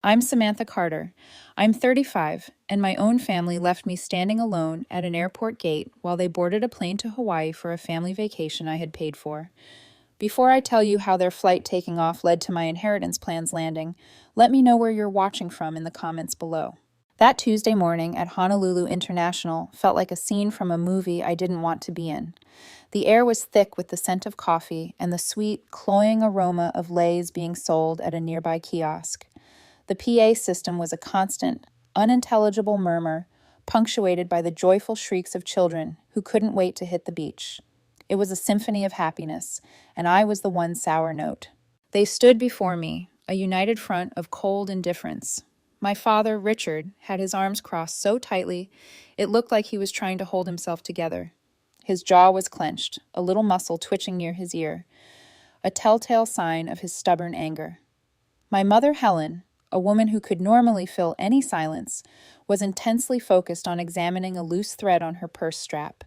I'm Samantha Carter. I'm 35, and my own family left me standing alone at an airport gate while they boarded a plane to Hawaii for a family vacation I had paid for. Before I tell you how their flight taking off led to my inheritance plans landing, let me know where you're watching from in the comments below. That Tuesday morning at Honolulu International felt like a scene from a movie I didn't want to be in. The air was thick with the scent of coffee and the sweet, cloying aroma of Lay's being sold at a nearby kiosk. The PA system was a constant, unintelligible murmur, punctuated by the joyful shrieks of children who couldn't wait to hit the beach. It was a symphony of happiness, and I was the one sour note. They stood before me, a united front of cold indifference. My father, Richard, had his arms crossed so tightly it looked like he was trying to hold himself together. His jaw was clenched, a little muscle twitching near his ear, a telltale sign of his stubborn anger. My mother, Helen, a woman who could normally fill any silence, was intensely focused on examining a loose thread on her purse strap.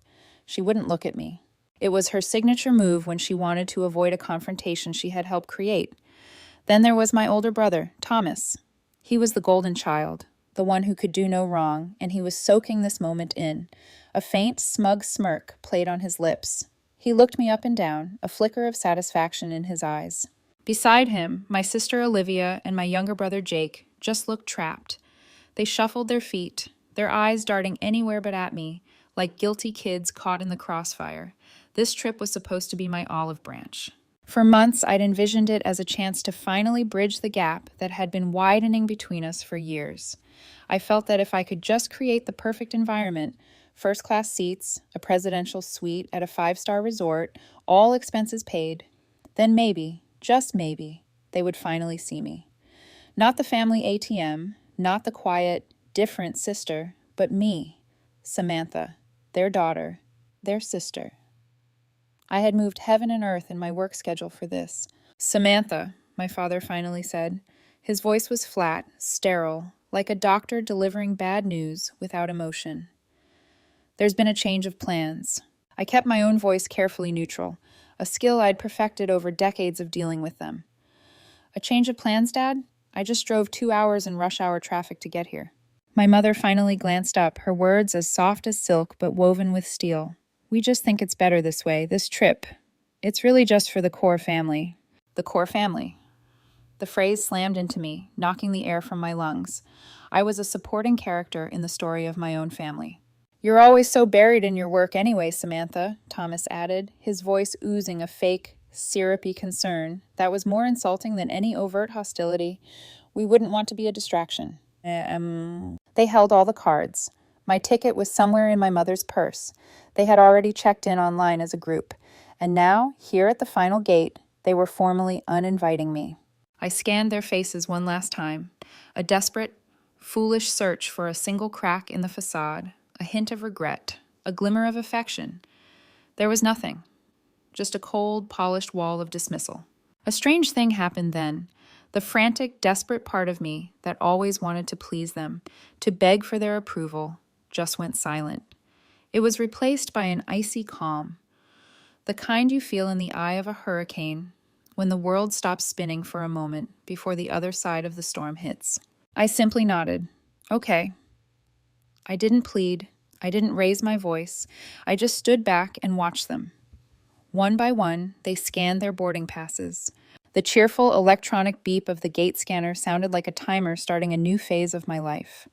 She wouldn't look at me. It was her signature move when she wanted to avoid a confrontation she had helped create. Then there was my older brother, Thomas. He was the golden child, the one who could do no wrong, and he was soaking this moment in. A faint, smug smirk played on his lips. He looked me up and down, a flicker of satisfaction in his eyes. Beside him, my sister Olivia and my younger brother Jake just looked trapped. They shuffled their feet, their eyes darting anywhere but at me, like guilty kids caught in the crossfire. This trip was supposed to be my olive branch. For months, I'd envisioned it as a chance to finally bridge the gap that had been widening between us for years. I felt that if I could just create the perfect environment, first-class seats, a presidential suite at a 5-star resort, all expenses paid, then maybe, just maybe, they would finally see me. Not the family ATM, not the quiet, different sister, but me, Samantha, their daughter, their sister. I had moved heaven and earth in my work schedule for this. Samantha, my father finally said. His voice was flat, sterile, like a doctor delivering bad news without emotion. There's been a change of plans. I kept my own voice carefully neutral, a skill I'd perfected over decades of dealing with them. A change of plans, Dad? I just drove 2 hours in rush hour traffic to get here. My mother finally glanced up, her words as soft as silk but woven with steel. We just think it's better this way, this trip. It's really just for the core family. The core family. The phrase slammed into me, knocking the air from my lungs. I was a supporting character in the story of my own family. You're always so buried in your work anyway, Samantha, Thomas added, his voice oozing a fake, syrupy concern that was more insulting than any overt hostility. We wouldn't want to be a distraction. They held all the cards. My ticket was somewhere in my mother's purse. They had already checked in online as a group. And now, here at the final gate, they were formally uninviting me. I scanned their faces one last time. A desperate, foolish search for a single crack in the facade, a hint of regret, a glimmer of affection. There was nothing. Just a cold, polished wall of dismissal. A strange thing happened then. The frantic, desperate part of me that always wanted to please them, to beg for their approval, just went silent. It was replaced by an icy calm, the kind you feel in the eye of a hurricane when the world stops spinning for a moment before the other side of the storm hits. I simply nodded. Okay. I didn't plead. I didn't raise my voice. I just stood back and watched them. One by one, they scanned their boarding passes. The cheerful electronic beep of the gate scanner sounded like a timer starting a new phase of my life.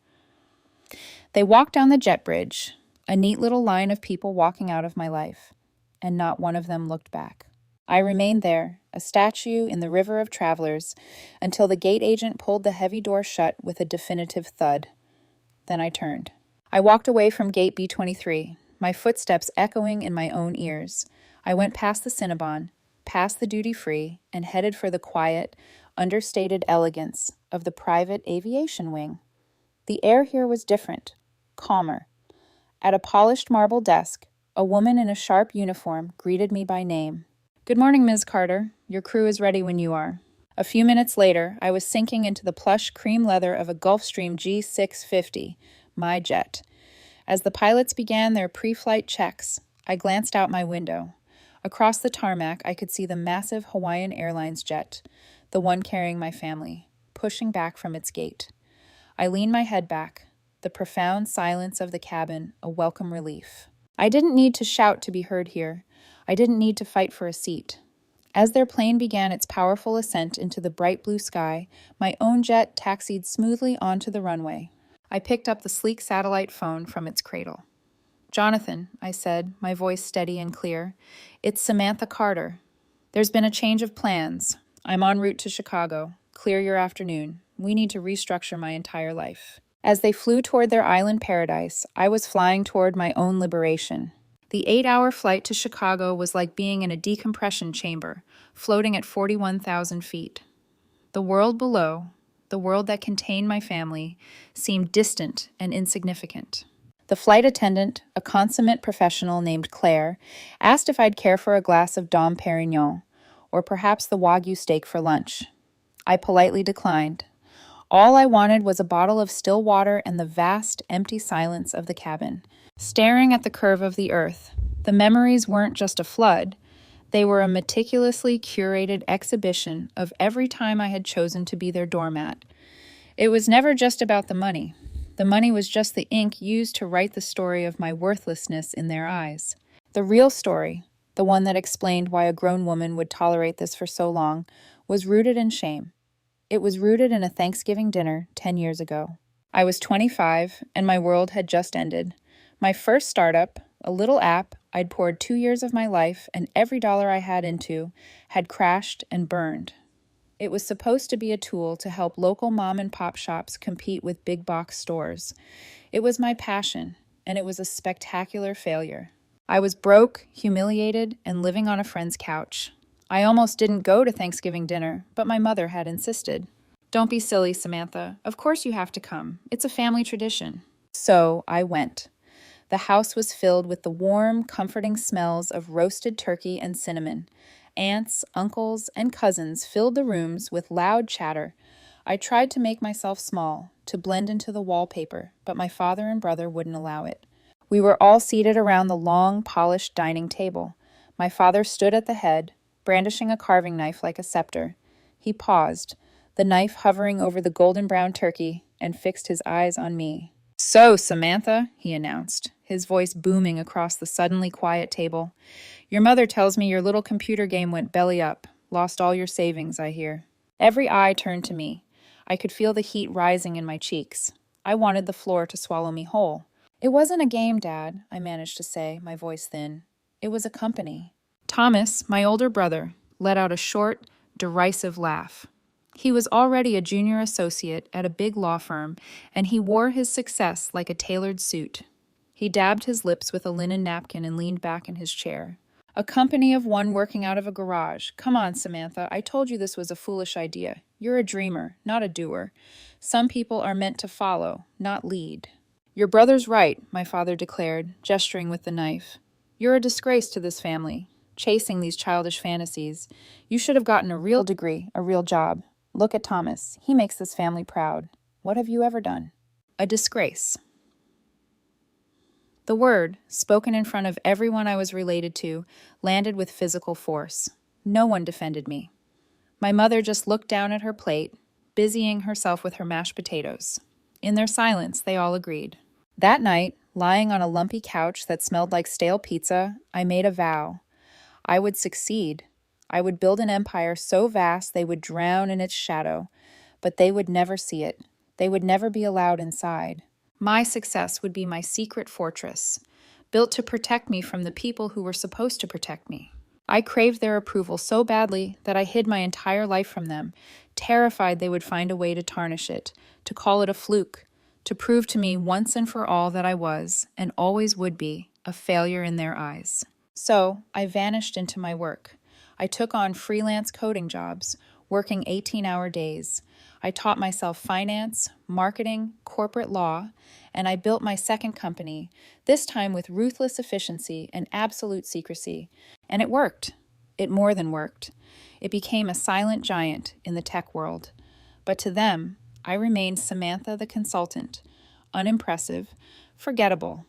They walked down the jet bridge, a neat little line of people walking out of my life, and not one of them looked back. I remained there, a statue in the river of travelers, until the gate agent pulled the heavy door shut with a definitive thud. Then I turned. I walked away from gate B23, my footsteps echoing in my own ears. I went past the Cinnabon, past the duty-free, and headed for the quiet, understated elegance of the private aviation wing. The air here was different, calmer. At a polished marble desk, a woman in a sharp uniform greeted me by name. Good morning, Ms. Carter. Your crew is ready when you are. A few minutes later, I was sinking into the plush cream leather of a Gulfstream G650, my jet. As the pilots began their pre-flight checks, I glanced out my window. Across the tarmac, I could see the massive Hawaiian Airlines jet, the one carrying my family, pushing back from its gate. I leaned my head back, the profound silence of the cabin a welcome relief. I didn't need to shout to be heard here. I didn't need to fight for a seat. As their plane began its powerful ascent into the bright blue sky, my own jet taxied smoothly onto the runway. I picked up the sleek satellite phone from its cradle. "Jonathan," I said, my voice steady and clear, "it's Samantha Carter. There's been a change of plans. I'm en route to Chicago. Clear your afternoon. We need to restructure my entire life." As they flew toward their island paradise, I was flying toward my own liberation. The 8-hour flight to Chicago was like being in a decompression chamber, floating at 41,000 feet. The world below, the world that contained my family, seemed distant and insignificant. The flight attendant, a consummate professional named Claire, asked if I'd care for a glass of Dom Perignon, or perhaps the Wagyu steak for lunch. I politely declined. All I wanted was a bottle of still water and the vast, empty silence of the cabin. Staring at the curve of the earth, the memories weren't just a flood. They were a meticulously curated exhibition of every time I had chosen to be their doormat. It was never just about the money. The money was just the ink used to write the story of my worthlessness in their eyes. The real story, the one that explained why a grown woman would tolerate this for so long, was rooted in shame. It was rooted in a Thanksgiving dinner 10 years ago. I was 25, and my world had just ended. My first startup, a little app I'd poured 2 years of my life and every dollar I had into, had crashed and burned. It was supposed to be a tool to help local mom-and-pop shops compete with big-box stores. It was my passion, and it was a spectacular failure. I was broke, humiliated, and living on a friend's couch. I almost didn't go to Thanksgiving dinner, but my mother had insisted. "Don't be silly, Samantha. Of course you have to come. It's a family tradition." So I went. The house was filled with the warm, comforting smells of roasted turkey and cinnamon. Aunts, uncles, and cousins filled the rooms with loud chatter. I tried to make myself small, to blend into the wallpaper, but my father and brother wouldn't allow it. We were all seated around the long, polished dining table. My father stood at the head, brandishing a carving knife like a scepter. He paused, the knife hovering over the golden brown turkey, and fixed his eyes on me. "So, Samantha," he announced, his voice booming across the suddenly quiet table, "your mother tells me your little computer game went belly up. Lost all your savings, I hear." Every eye turned to me. I could feel the heat rising in my cheeks. I wanted the floor to swallow me whole. "It wasn't a game, Dad," I managed to say, my voice thin. "It was a company." Thomas, my older brother, let out a short, derisive laugh. He was already a junior associate at a big law firm, and he wore his success like a tailored suit. He dabbed his lips with a linen napkin and leaned back in his chair. "A company of one working out of a garage. Come on, Samantha, I told you this was a foolish idea. You're a dreamer, not a doer. Some people are meant to follow, not lead." "Your brother's right," my father declared, gesturing with the knife. "You're a disgrace to this family, chasing these childish fantasies. You should have gotten a real degree, a real job. Look at Thomas. He makes this family proud. What have you ever done?" A disgrace. The word, spoken in front of everyone I was related to, landed with physical force. No one defended me. My mother just looked down at her plate, busying herself with her mashed potatoes. In their silence, they all agreed. That night, lying on a lumpy couch that smelled like stale pizza, I made a vow. I would succeed. I would build an empire so vast they would drown in its shadow, but they would never see it. They would never be allowed inside. My success would be my secret fortress, built to protect me from the people who were supposed to protect me. I craved their approval so badly that I hid my entire life from them, terrified they would find a way to tarnish it, to call it a fluke, to prove to me once and for all that I was, and always would be, a failure in their eyes. So I vanished into my work. I took on freelance coding jobs, working 18-hour days. I taught myself finance, marketing, corporate law, and I built my second company, this time with ruthless efficiency and absolute secrecy. And it worked. It more than worked. It became a silent giant in the tech world. But to them, I remained Samantha the consultant, unimpressive, forgettable.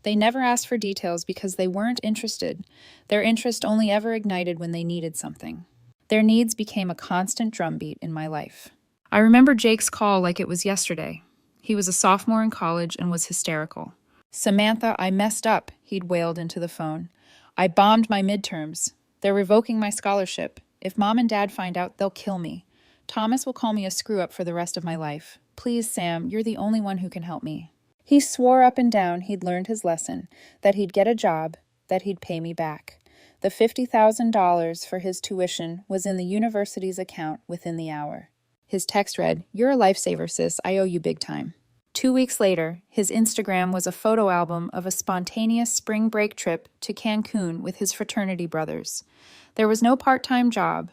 They never asked for details because they weren't interested. Their interest only ever ignited when they needed something. Their needs became a constant drumbeat in my life. I remember Jake's call like it was yesterday. He was a sophomore in college and was hysterical. "Samantha, I messed up," he'd wailed into the phone. "I bombed my midterms. They're revoking my scholarship. If Mom and Dad find out, they'll kill me. Thomas will call me a screw-up for the rest of my life. Please, Sam, you're the only one who can help me." He swore up and down he'd learned his lesson, that he'd get a job, that he'd pay me back. The $50,000 for his tuition was in the university's account within the hour. His text read, "You're a lifesaver, sis. I owe you big time." 2 weeks later, his Instagram was a photo album of a spontaneous spring break trip to Cancun with his fraternity brothers. There was no part-time job.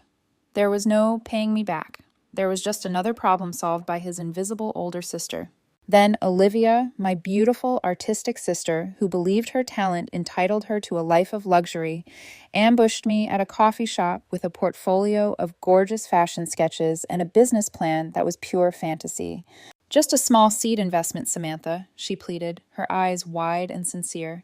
There was no paying me back. There was just another problem solved by his invisible older sister. Then Olivia, my beautiful artistic sister, who believed her talent entitled her to a life of luxury, ambushed me at a coffee shop with a portfolio of gorgeous fashion sketches and a business plan that was pure fantasy. "Just a small seed investment, Samantha," she pleaded, her eyes wide and sincere.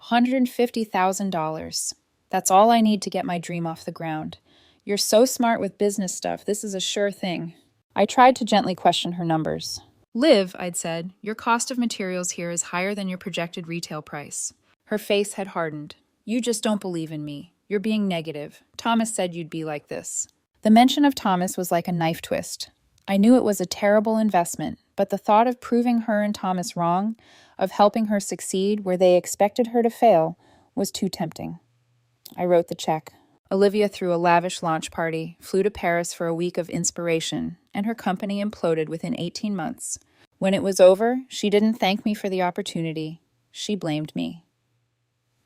$150,000. That's all I need to get my dream off the ground. You're so smart with business stuff, this is a sure thing. I tried to gently question her numbers. "Liv," I'd said, "your cost of materials here is higher than your projected retail price." Her face had hardened. "You just don't believe in me. You're being negative. Thomas said you'd be like this." The mention of Thomas was like a knife twist. I knew it was a terrible investment, but the thought of proving her and Thomas wrong, of helping her succeed where they expected her to fail, was too tempting. I wrote the check. Olivia threw a lavish launch party, flew to Paris for a week of inspiration, and her company imploded within 18 months. When it was over, she didn't thank me for the opportunity. She blamed me.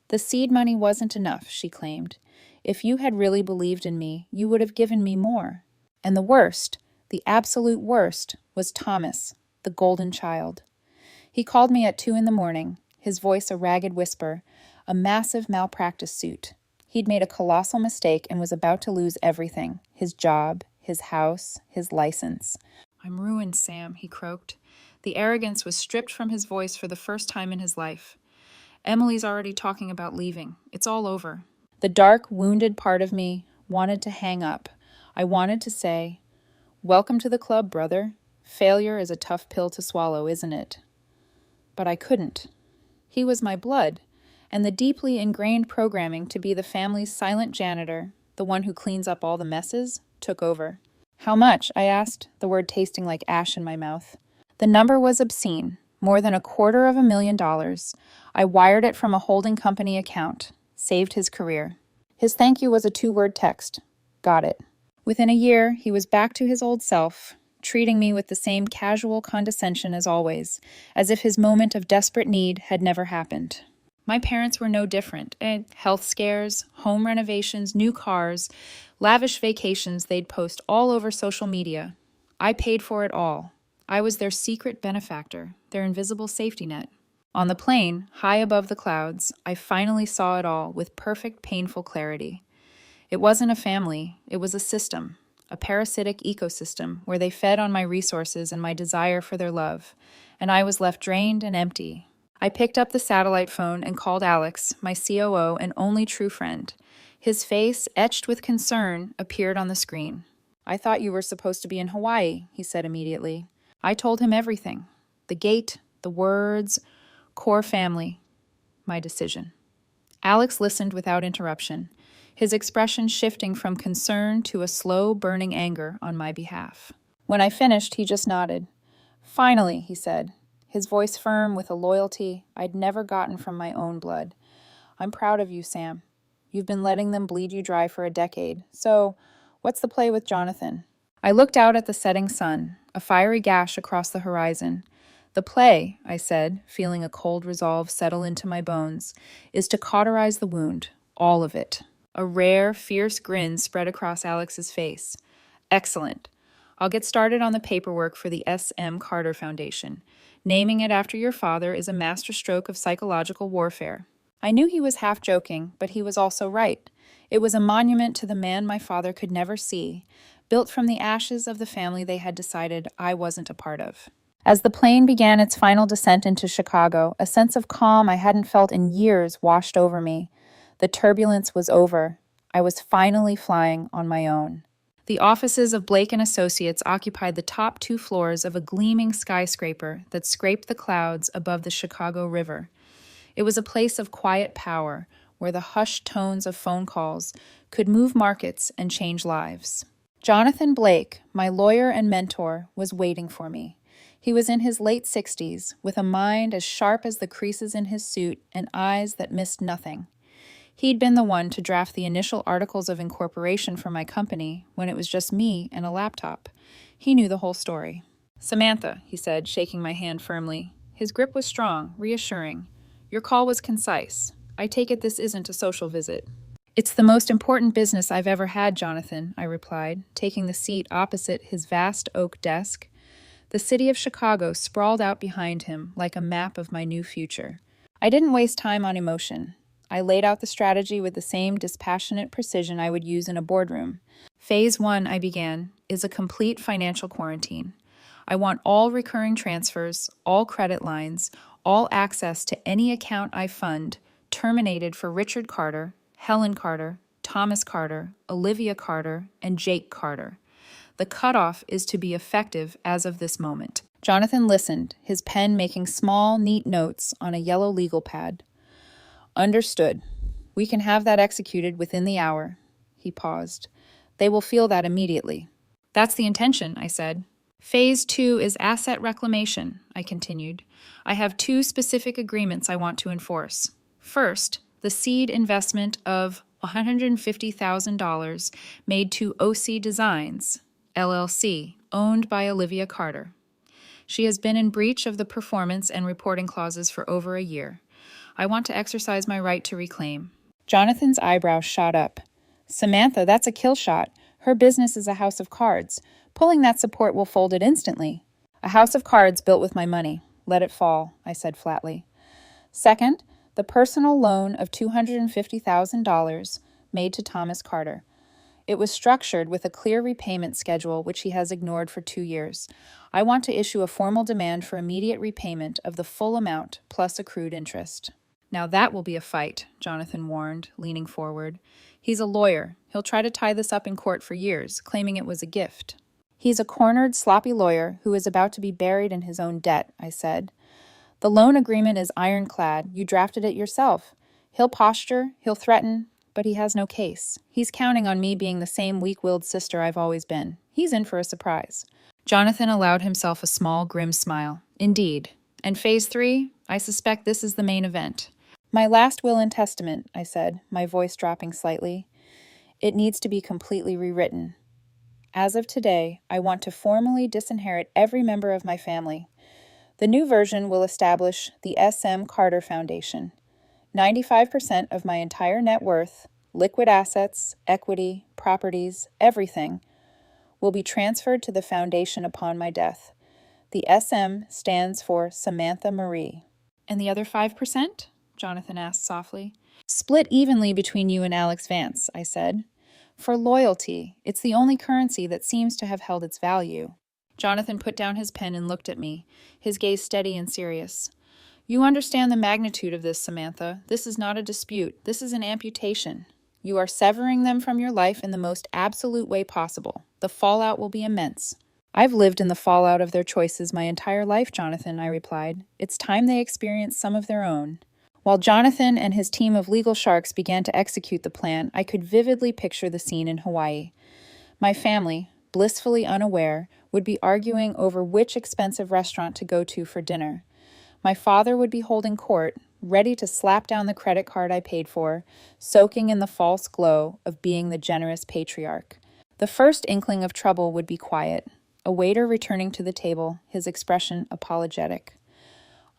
"The seed money wasn't enough," she claimed. "If you had really believed in me, you would have given me more." And the worst, the absolute worst, was Thomas, the golden child. He called me at 2 a.m, his voice a ragged whisper, a massive malpractice suit. He'd made a colossal mistake and was about to lose everything, his job, his house, his license. "I'm ruined, Sam," he croaked. The arrogance was stripped from his voice for the first time in his life. "Emily's already talking about leaving. It's all over." The dark, wounded part of me wanted to hang up. I wanted to say, "Welcome to the club, brother. Failure is a tough pill to swallow, isn't it?" But I couldn't. He was my blood, and the deeply ingrained programming to be the family's silent janitor, the one who cleans up all the messes, took over. "How much?" I asked, the word tasting like ash in my mouth. The number was obscene, more than $250,000. I wired it from a holding company account, saved his career. His thank you was a 2-word text. Got it. Within a year, he was back to his old self, treating me with the same casual condescension as always, as if his moment of desperate need had never happened. My parents were no different. Health scares, home renovations, new cars, lavish vacations they'd post all over social media. I paid for it all. I was their secret benefactor, their invisible safety net. On the plane, high above the clouds, I finally saw it all with perfect, painful clarity. It wasn't a family, it was a system, a parasitic ecosystem where they fed on my resources and my desire for their love, and I was left drained and empty. I picked up the satellite phone and called Alex, my COO and only true friend. His face, etched with concern, appeared on the screen. "I thought you were supposed to be in Hawaii," he said immediately. I told him everything. The gate, the words, core family, my decision. Alex listened without interruption, his expression shifting from concern to a slow, burning anger on my behalf. When I finished, he just nodded. "Finally," he said, his voice firm with a loyalty I'd never gotten from my own blood. "I'm proud of you, Sam. You've been letting them bleed you dry for a decade. So, what's the play with Jonathan?" I looked out at the setting sun, a fiery gash across the horizon. "The play," I said, feeling a cold resolve settle into my bones, "is to cauterize the wound, all of it." A rare, fierce grin spread across Alex's face. "Excellent. I'll get started on the paperwork for the S.M. Carter Foundation. Naming it after your father is a masterstroke of psychological warfare." I knew he was half joking, but he was also right. It was a monument to the man my father could never see, built from the ashes of the family they had decided I wasn't a part of. As the plane began its final descent into Chicago, a sense of calm I hadn't felt in years washed over me. The turbulence was over. I was finally flying on my own. The offices of Blake and Associates occupied the top 2 floors of a gleaming skyscraper that scraped the clouds above the Chicago River. It was a place of quiet power, where the hushed tones of phone calls could move markets and change lives. Jonathan Blake, my lawyer and mentor, was waiting for me. He was in his late 60s, with a mind as sharp as the creases in his suit and eyes that missed nothing. He'd been the one to draft the initial articles of incorporation for my company when it was just me and a laptop. He knew the whole story. "Samantha," he said, shaking my hand firmly. His grip was strong, reassuring. "Your call was concise. I take it this isn't a social visit." "It's the most important business I've ever had, Jonathan," I replied, taking the seat opposite his vast oak desk. The city of Chicago sprawled out behind him like a map of my new future. I didn't waste time on emotion. I laid out the strategy with the same dispassionate precision I would use in a boardroom. Phase 1, I began, is a complete financial quarantine. I want all recurring transfers, all credit lines, all access to any account I fund terminated for Richard Carter, Helen Carter, Thomas Carter, Olivia Carter, and Jake Carter. The cutoff is to be effective as of this moment. Jonathan listened, his pen making small, neat notes on a yellow legal pad. "Understood. We can have that executed within the hour." He paused. "They will feel that immediately." "That's the intention," I said. "Phase 2 is asset reclamation," I continued. "I have 2 specific agreements I want to enforce. First, the seed investment of $150,000 made to OC Designs, LLC, owned by Olivia Carter. She has been in breach of the performance and reporting clauses for over a year. I want to exercise my right to reclaim." Jonathan's eyebrows shot up. "Samantha, that's a kill shot. Her business is a house of cards. Pulling that support will fold it instantly." "A house of cards built with my money. Let it fall," I said flatly. Second, the personal loan of $250,000 made to Thomas Carter. It was structured with a clear repayment schedule which he has ignored for 2 years. I want to issue a formal demand for immediate repayment of the full amount plus accrued interest. "Now that will be a fight," Jonathan warned, leaning forward. "He's a lawyer. He'll try to tie this up in court for years, claiming it was a gift." "He's a cornered, sloppy lawyer who is about to be buried in his own debt," I said. "The loan agreement is ironclad. You drafted it yourself. He'll posture, he'll threaten, but he has no case. He's counting on me being the same weak-willed sister I've always been. He's in for a surprise." Jonathan allowed himself a small, grim smile. "Indeed. And phase 3? I suspect this is the main event." "My last will and testament," I said, my voice dropping slightly. "It needs to be completely rewritten. As of today, I want to formally disinherit every member of my family. The new version will establish the S.M. Carter Foundation. 95% of my entire net worth, liquid assets, equity, properties, everything, will be transferred to the foundation upon my death. The SM stands for Samantha Marie." "And the other 5%? Jonathan asked softly. "Split evenly between you and Alex Vance," I said. "For loyalty. It's the only currency that seems to have held its value." Jonathan put down his pen and looked at me, his gaze steady and serious. "You understand the magnitude of this, Samantha. This is not a dispute. This is an amputation. You are severing them from your life in the most absolute way possible. The fallout will be immense." "I've lived in the fallout of their choices my entire life, Jonathan," I replied. "It's time they experienced some of their own." While Jonathan and his team of legal sharks began to execute the plan, I could vividly picture the scene in Hawaii. My family, blissfully unaware, would be arguing over which expensive restaurant to go to for dinner. My father would be holding court, ready to slap down the credit card I paid for, soaking in the false glow of being the generous patriarch. The first inkling of trouble would be quiet, a waiter returning to the table, his expression apologetic.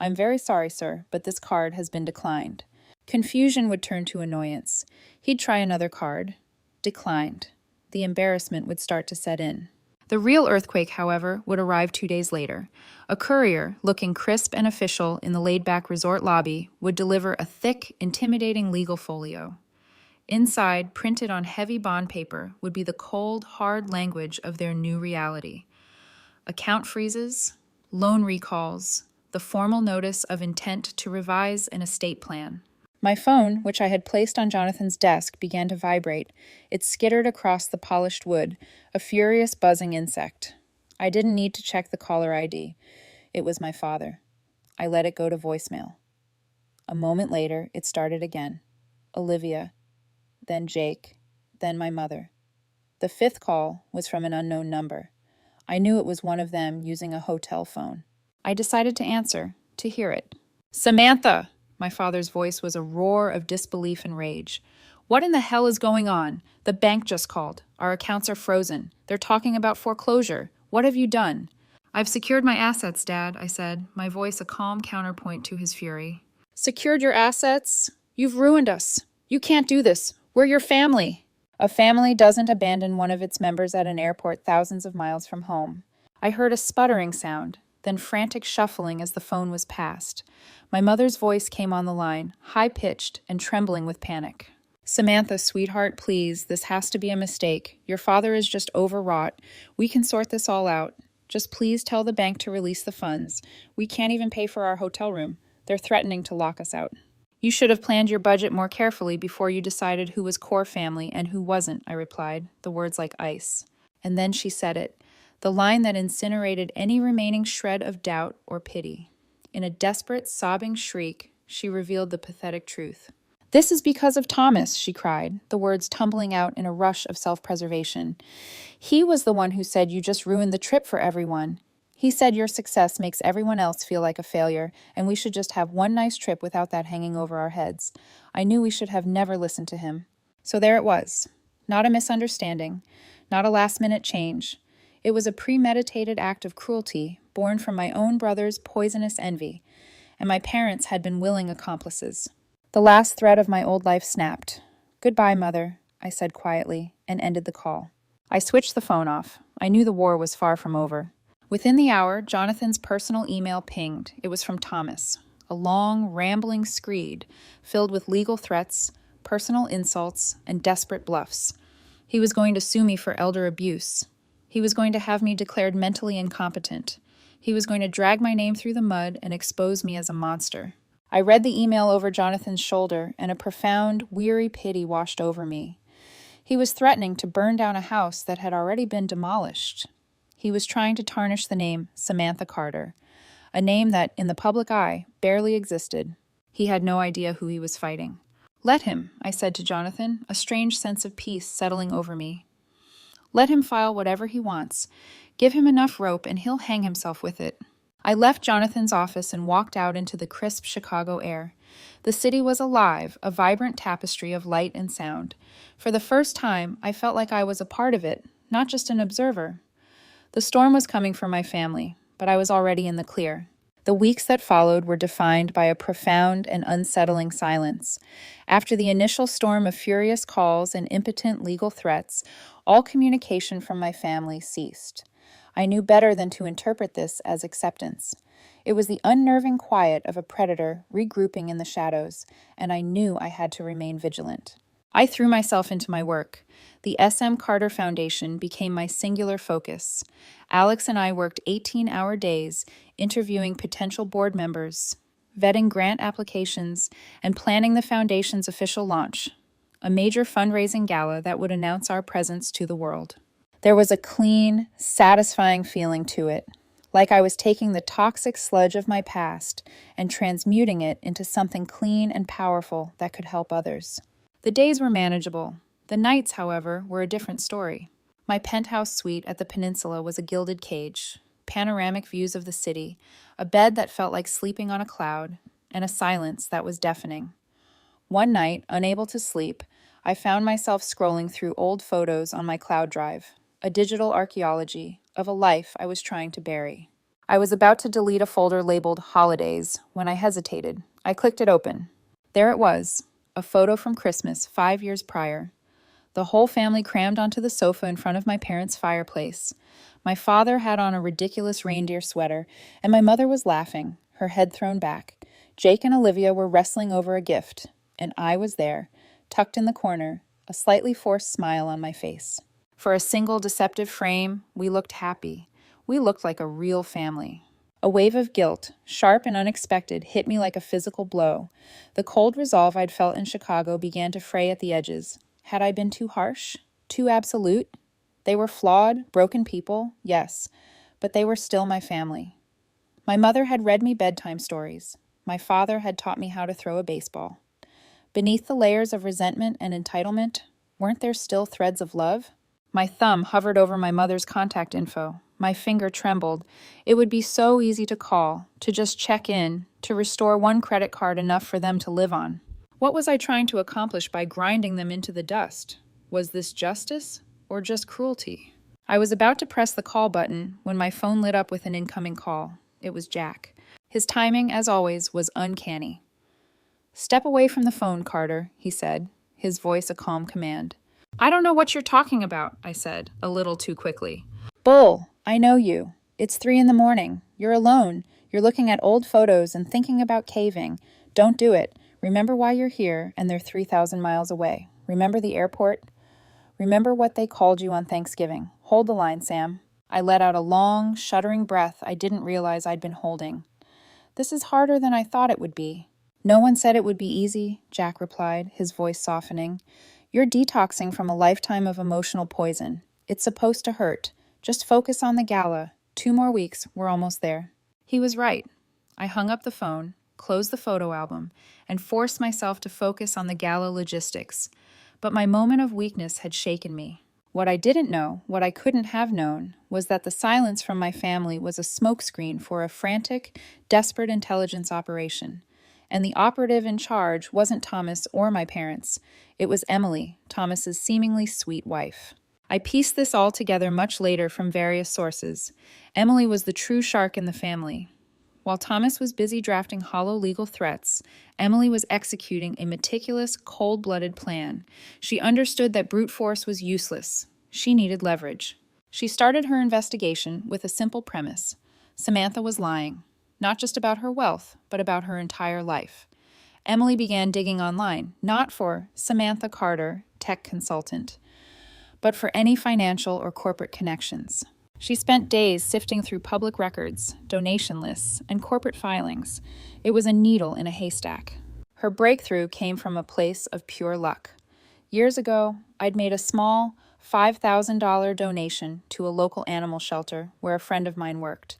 "I'm very sorry, sir, but this card has been declined." Confusion would turn to annoyance. He'd try another card. Declined. The embarrassment would start to set in. The real earthquake, however, would arrive 2 days later. A courier, looking crisp and official in the laid-back resort lobby, would deliver a thick, intimidating legal folio. Inside, printed on heavy bond paper, would be the cold, hard language of their new reality. Account freezes, loan recalls, the formal notice of intent to revise an estate plan. My phone, which I had placed on Jonathan's desk, began to vibrate. It skittered across the polished wood, a furious buzzing insect. I didn't need to check the caller ID. It was my father. I let it go to voicemail. A moment later, it started again. Olivia, then Jake, then my mother. The fifth call was from an unknown number. I knew it was one of them using a hotel phone. I decided to answer, to hear it. "Samantha!" My father's voice was a roar of disbelief and rage. "What in the hell is going on? The bank just called. Our accounts are frozen. They're talking about foreclosure. What have you done?" "I've secured my assets, Dad," I said, my voice a calm counterpoint to his fury. "Secured your assets? You've ruined us. You can't do this. We're your family." A family doesn't abandon one of its members at an airport thousands of miles from home. I heard a sputtering sound, then frantic shuffling as the phone was passed. My mother's voice came on the line, high-pitched and trembling with panic. "Samantha, sweetheart, please, this has to be a mistake. Your father is just overwrought. We can sort this all out. Just please tell the bank to release the funds. We can't even pay for our hotel room. They're threatening to lock us out." "You should have planned your budget more carefully before you decided who was core family and who wasn't," I replied, the words like ice. And then she said it, the line that incinerated any remaining shred of doubt or pity. In a desperate, sobbing shriek, she revealed the pathetic truth. "This is because of Thomas," she cried, the words tumbling out in a rush of self-preservation. "He was the one who said you just ruined the trip for everyone. He said your success makes everyone else feel like a failure, and we should just have one nice trip without that hanging over our heads. I knew we should have never listened to him." So there it was. Not a misunderstanding, not a last-minute change. It was a premeditated act of cruelty born from my own brother's poisonous envy, and my parents had been willing accomplices. The last thread of my old life snapped. "Goodbye, Mother," I said quietly, and ended the call. I switched the phone off. I knew the war was far from over. Within the hour, Jonathan's personal email pinged. It was from Thomas, a long, rambling screed filled with legal threats, personal insults, and desperate bluffs. He was going to sue me for elder abuse. He was going to have me declared mentally incompetent. He was going to drag my name through the mud and expose me as a monster. I read the email over Jonathan's shoulder, and a profound, weary pity washed over me. He was threatening to burn down a house that had already been demolished. He was trying to tarnish the name Samantha Carter, a name that, in the public eye, barely existed. He had no idea who he was fighting. "Let him," I said to Jonathan, a strange sense of peace settling over me. "Let him file whatever he wants. Give him enough rope and he'll hang himself with it." I left Jonathan's office and walked out into the crisp Chicago air. The city was alive, a vibrant tapestry of light and sound. For the first time, I felt like I was a part of it, not just an observer. The storm was coming for my family, but I was already in the clear. The weeks that followed were defined by a profound and unsettling silence. After the initial storm of furious calls and impotent legal threats, all communication from my family ceased. I knew better than to interpret this as acceptance. It was the unnerving quiet of a predator regrouping in the shadows, and I knew I had to remain vigilant. I threw myself into my work. The S.M. Carter Foundation became my singular focus. Alex and I worked 18-hour days, interviewing potential board members, vetting grant applications, and planning the foundation's official launch, a major fundraising gala that would announce our presence to the world. There was a clean, satisfying feeling to it, like I was taking the toxic sludge of my past and transmuting it into something clean and powerful that could help others. The days were manageable. The nights, however, were a different story. My penthouse suite at the peninsula was a gilded cage, panoramic views of the city, a bed that felt like sleeping on a cloud, and a silence that was deafening. One night, unable to sleep, I found myself scrolling through old photos on my cloud drive, a digital archaeology of a life I was trying to bury. I was about to delete a folder labeled Holidays when I hesitated. I clicked it open. There it was, a photo from Christmas 5 years prior. The whole family crammed onto the sofa in front of my parents' fireplace. My father had on a ridiculous reindeer sweater, and my mother was laughing, her head thrown back. Jake and Olivia were wrestling over a gift, and I was there, tucked in the corner, a slightly forced smile on my face. For a single deceptive frame, we looked happy. We looked like a real family. A wave of guilt, sharp and unexpected, hit me like a physical blow. The cold resolve I'd felt in Chicago began to fray at the edges. Had I been too harsh? Too absolute? They were flawed, broken people, yes, but they were still my family. My mother had read me bedtime stories. My father had taught me how to throw a baseball. Beneath the layers of resentment and entitlement, weren't there still threads of love? My thumb hovered over my mother's contact info. My finger trembled. It would be so easy to call, to just check in, to restore one credit card enough for them to live on. What was I trying to accomplish by grinding them into the dust? Was this justice or just cruelty? I was about to press the call button when my phone lit up with an incoming call. It was Jack. His timing, as always, was uncanny. "Step away from the phone, Carter," he said, his voice a calm command. "I don't know what you're talking about," I said, a little too quickly. "Bull, I know you. It's 3 a.m. You're alone. You're looking at old photos and thinking about caving. Don't do it. Remember why you're here, and they're 3,000 miles away. Remember the airport? Remember what they called you on Thanksgiving. Hold the line, Sam." I let out a long, shuddering breath I didn't realize I'd been holding. "This is harder than I thought it would be." "No one said it would be easy," Jack replied, his voice softening. "You're detoxing from a lifetime of emotional poison. It's supposed to hurt. Just focus on the gala. 2 more weeks, we're almost there." He was right. I hung up the phone, closed the photo album, and forced myself to focus on the gala logistics. But my moment of weakness had shaken me. What I didn't know, what I couldn't have known, was that the silence from my family was a smokescreen for a frantic, desperate intelligence operation. And the operative in charge wasn't Thomas or my parents. It was Emily, Thomas's seemingly sweet wife. I pieced this all together much later from various sources. Emily was the true shark in the family. While Thomas was busy drafting hollow legal threats, Emily was executing a meticulous, cold-blooded plan. She understood that brute force was useless. She needed leverage. She started her investigation with a simple premise. Samantha was lying, not just about her wealth, but about her entire life. Emily began digging online, not for Samantha Carter, tech consultant, but for any financial or corporate connections. She spent days sifting through public records, donation lists, and corporate filings. It was a needle in a haystack. Her breakthrough came from a place of pure luck. Years ago, I'd made a small $5,000 donation to a local animal shelter where a friend of mine worked.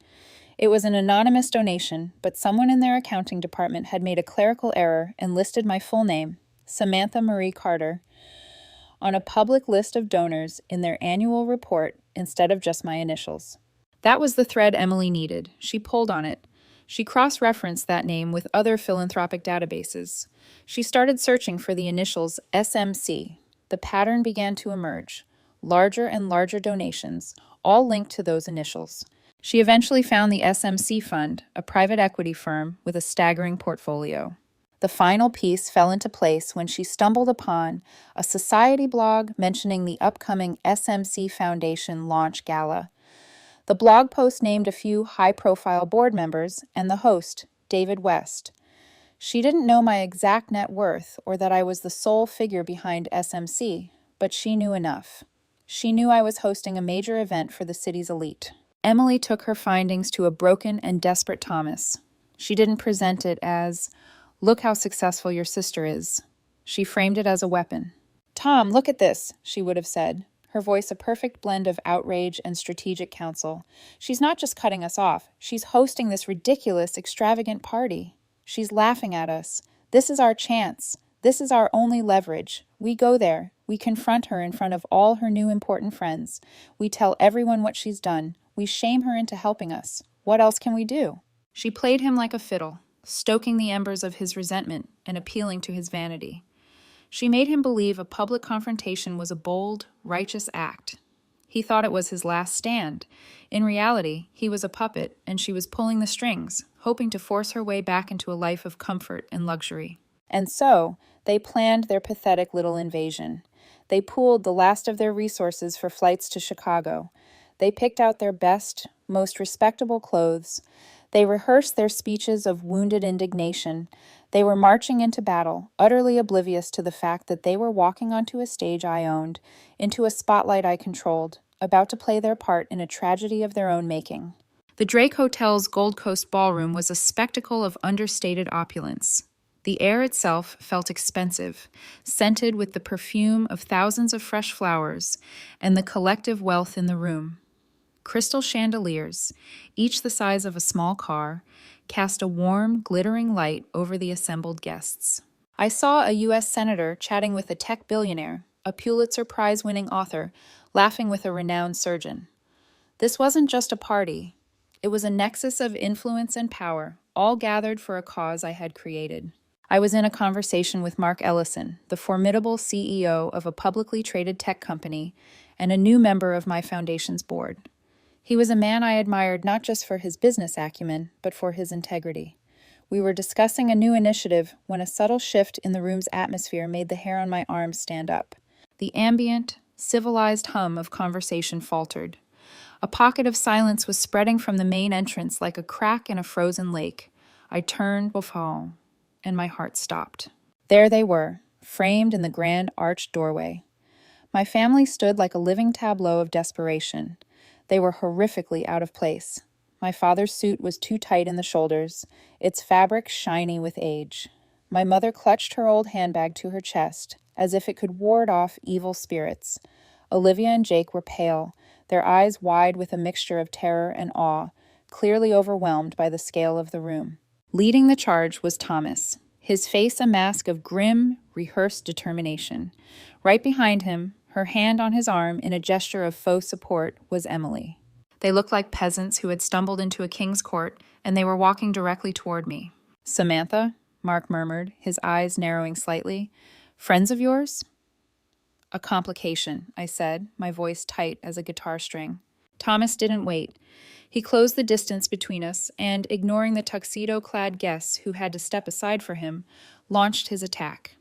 It was an anonymous donation, but someone in their accounting department had made a clerical error and listed my full name, Samantha Marie Carter, on a public list of donors in their annual report instead of just my initials. That was the thread Emily needed. She pulled on it. She cross-referenced that name with other philanthropic databases. She started searching for the initials SMC. The pattern began to emerge. Larger and larger donations, all linked to those initials. She eventually found the SMC Fund, a private equity firm with a staggering portfolio. The final piece fell into place when she stumbled upon a society blog mentioning the upcoming SMC Foundation launch gala. The blog post named a few high-profile board members and the host, David West. She didn't know my exact net worth or that I was the sole figure behind SMC, but she knew enough. She knew I was hosting a major event for the city's elite. Emily took her findings to a broken and desperate Thomas. She didn't present it as, "Look how successful your sister is." She framed it as a weapon. "Tom, look at this," she would have said, her voice a perfect blend of outrage and strategic counsel. "She's not just cutting us off. She's hosting this ridiculous, extravagant party. She's laughing at us. This is our chance. This is our only leverage. We go there. We confront her in front of all her new important friends. We tell everyone what she's done. We shame her into helping us. What else can we do?" She played him like a fiddle, stoking the embers of his resentment and appealing to his vanity. She made him believe a public confrontation was a bold, righteous act. He thought it was his last stand. In reality, he was a puppet, and she was pulling the strings, hoping to force her way back into a life of comfort and luxury. And so, they planned their pathetic little invasion. They pooled the last of their resources for flights to Chicago. They picked out their best, most respectable clothes. They rehearsed their speeches of wounded indignation. They were marching into battle, utterly oblivious to the fact that they were walking onto a stage I owned, into a spotlight I controlled, about to play their part in a tragedy of their own making. The Drake Hotel's Gold Coast ballroom was a spectacle of understated opulence. The air itself felt expensive, scented with the perfume of thousands of fresh flowers and the collective wealth in the room. Crystal chandeliers, each the size of a small car, cast a warm, glittering light over the assembled guests. I saw a U.S. senator chatting with a tech billionaire, a Pulitzer Prize-winning author, laughing with a renowned surgeon. This wasn't just a party. It was a nexus of influence and power, all gathered for a cause I had created. I was in a conversation with Mark Ellison, the formidable CEO of a publicly traded tech company and a new member of my foundation's board. He was a man I admired not just for his business acumen, but for his integrity. We were discussing a new initiative when a subtle shift in the room's atmosphere made the hair on my arms stand up. The ambient, civilized hum of conversation faltered. A pocket of silence was spreading from the main entrance like a crack in a frozen lake. I turned before, and my heart stopped. There they were, framed in the grand arched doorway. My family stood like a living tableau of desperation. They were horrifically out of place. My father's suit was too tight in the shoulders, its fabric shiny with age. My mother clutched her old handbag to her chest, as if it could ward off evil spirits. Olivia and Jake were pale, their eyes wide with a mixture of terror and awe, clearly overwhelmed by the scale of the room. Leading the charge was Thomas, his face a mask of grim, rehearsed determination. Right behind him, her hand on his arm in a gesture of faux support, was Emily. They looked like peasants who had stumbled into a king's court, and they were walking directly toward me. "Samantha," Mark murmured, his eyes narrowing slightly. "Friends of yours?" "A complication," I said, my voice tight as a guitar string. Thomas didn't wait. He closed the distance between us and, ignoring the tuxedo-clad guests who had to step aside for him, launched his attack.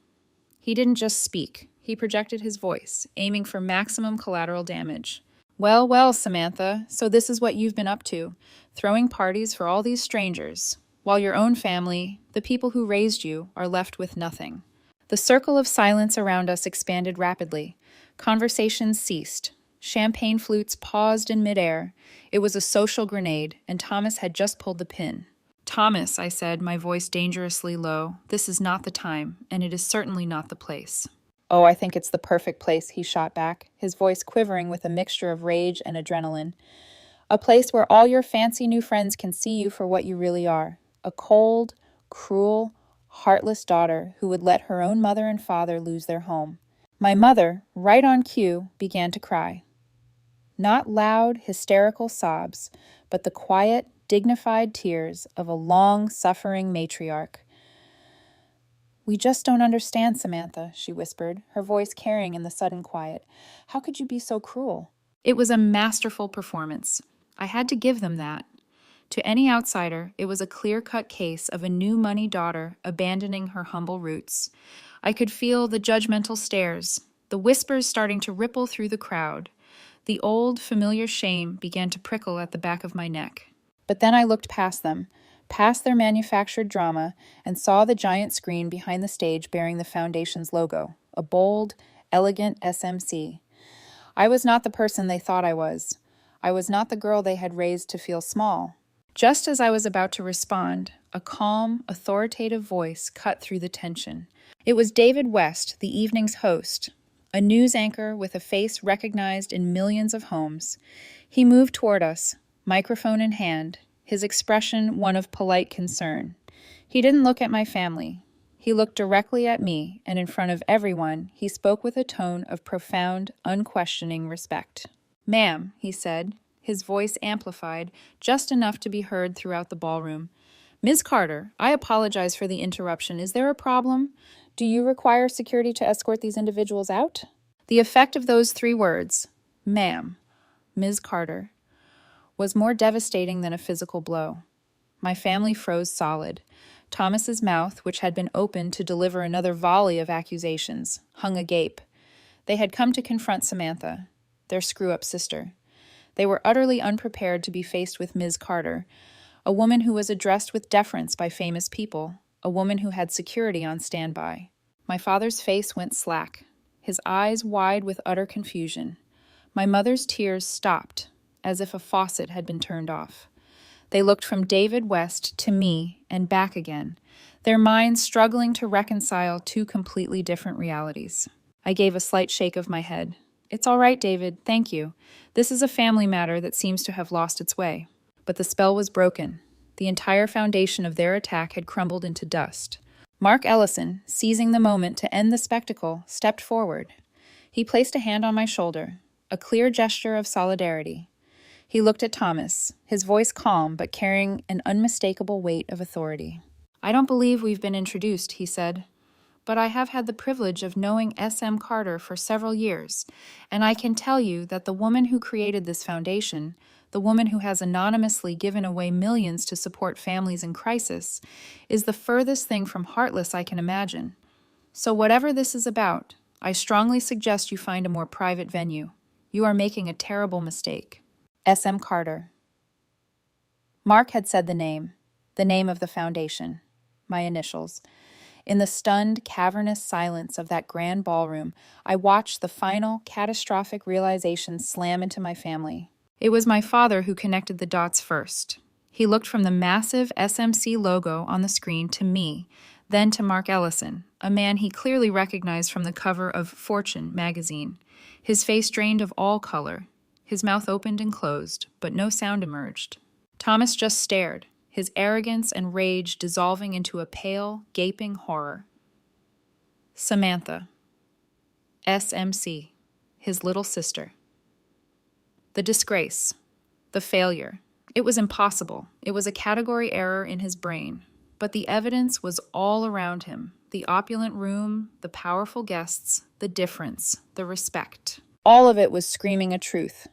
He didn't just speak. He projected his voice, aiming for maximum collateral damage. "Well, well, Samantha, so this is what you've been up to, throwing parties for all these strangers, while your own family, the people who raised you, are left with nothing." The circle of silence around us expanded rapidly. Conversations ceased. Champagne flutes paused in midair. It was a social grenade, and Thomas had just pulled the pin. "Thomas," I said, my voice dangerously low, "this is not the time, and it is certainly not the place." "Oh, I think it's the perfect place," he shot back, his voice quivering with a mixture of rage and adrenaline. "A place where all your fancy new friends can see you for what you really are. A cold, cruel, heartless daughter who would let her own mother and father lose their home." My mother, right on cue, began to cry. Not loud, hysterical sobs, but the quiet, dignified tears of a long-suffering matriarch. "We just don't understand, Samantha," she whispered, her voice carrying in the sudden quiet. "How could you be so cruel?" It was a masterful performance. I had to give them that. To any outsider, it was a clear-cut case of a new-money daughter abandoning her humble roots. I could feel the judgmental stares, the whispers starting to ripple through the crowd. The old, familiar shame began to prickle at the back of my neck. But then I looked past them, past their manufactured drama, and saw the giant screen behind the stage bearing the Foundation's logo, a bold, elegant SMC. I was not the person they thought I was. I was not the girl they had raised to feel small. Just as I was about to respond, a calm, authoritative voice cut through the tension. It was David West, the evening's host, a news anchor with a face recognized in millions of homes. He moved toward us, microphone in hand, his expression one of polite concern. He didn't look at my family. He looked directly at me, and in front of everyone, he spoke with a tone of profound, unquestioning respect. "Ma'am," he said, his voice amplified just enough to be heard throughout the ballroom. "Ms. Carter, I apologize for the interruption. Is there a problem? Do you require security to escort these individuals out?" The effect of those three words, "Ma'am, Ms. Carter," was more devastating than a physical blow. My family froze solid. Thomas's mouth, which had been opened to deliver another volley of accusations, hung agape. They had come to confront Samantha, their screw-up sister. They were utterly unprepared to be faced with Ms. Carter, a woman who was addressed with deference by famous people, a woman who had security on standby. My father's face went slack, his eyes wide with utter confusion. My mother's tears stopped, as if a faucet had been turned off. They looked from David West to me and back again, their minds struggling to reconcile two completely different realities. I gave a slight shake of my head. It's all right, David, thank you. This is a family matter that seems to have lost its way. But the spell was broken. The entire foundation of their attack had crumbled into dust. Mark Ellison, seizing the moment to end the spectacle, stepped forward. He placed a hand on my shoulder, a clear gesture of solidarity. He looked at Thomas, his voice calm but carrying an unmistakable weight of authority. I don't believe we've been introduced, he said, but I have had the privilege of knowing S.M. Carter for several years, and I can tell you that the woman who created this foundation, the woman who has anonymously given away millions to support families in crisis, is the furthest thing from heartless I can imagine. So whatever this is about, I strongly suggest you find a more private venue. You are making a terrible mistake. S.M. Carter. Mark had said the name of the foundation, my initials. In the stunned, cavernous silence of that grand ballroom, I watched the final, catastrophic realization slam into my family. It was my father who connected the dots first. He looked from the massive SMC logo on the screen to me, then to Mark Ellison, a man he clearly recognized from the cover of Fortune magazine. His face drained of all color. His mouth opened and closed, but no sound emerged. Thomas just stared, his arrogance and rage dissolving into a pale, gaping horror. Samantha. SMC. His little sister. The disgrace. The failure. It was impossible. It was a category error in his brain. But the evidence was all around him. The opulent room, the powerful guests, the difference, the respect. All of it was screaming a truth.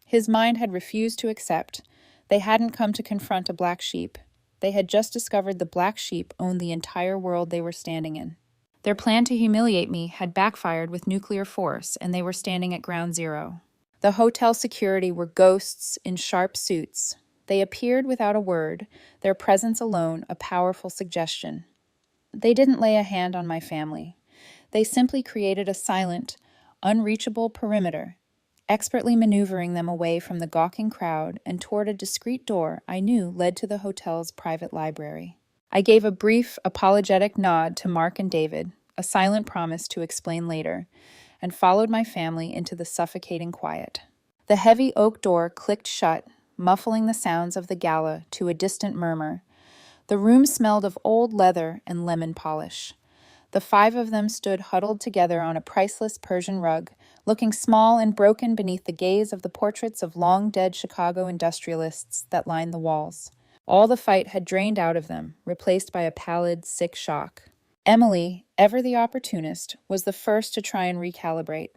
His mind had refused to accept. They hadn't come to confront a black sheep. They had just discovered the black sheep owned the entire world they were standing in. Their plan to humiliate me had backfired with nuclear force, and they were standing at ground zero. The hotel security were ghosts in sharp suits. They appeared without a word, their presence alone a powerful suggestion. They didn't lay a hand on my family. They simply created a silent, unreachable perimeter, expertly maneuvering them away from the gawking crowd and toward a discreet door I knew led to the hotel's private library. I gave a brief, apologetic nod to Mark and David, a silent promise to explain later, and followed my family into the suffocating quiet. The heavy oak door clicked shut, muffling the sounds of the gala to a distant murmur. The room smelled of old leather and lemon polish. The five of them stood huddled together on a priceless Persian rug, looking small and broken beneath the gaze of the portraits of long-dead Chicago industrialists that lined the walls. All the fight had drained out of them, replaced by a pallid, sick shock. Emily, ever the opportunist, was the first to try and recalibrate.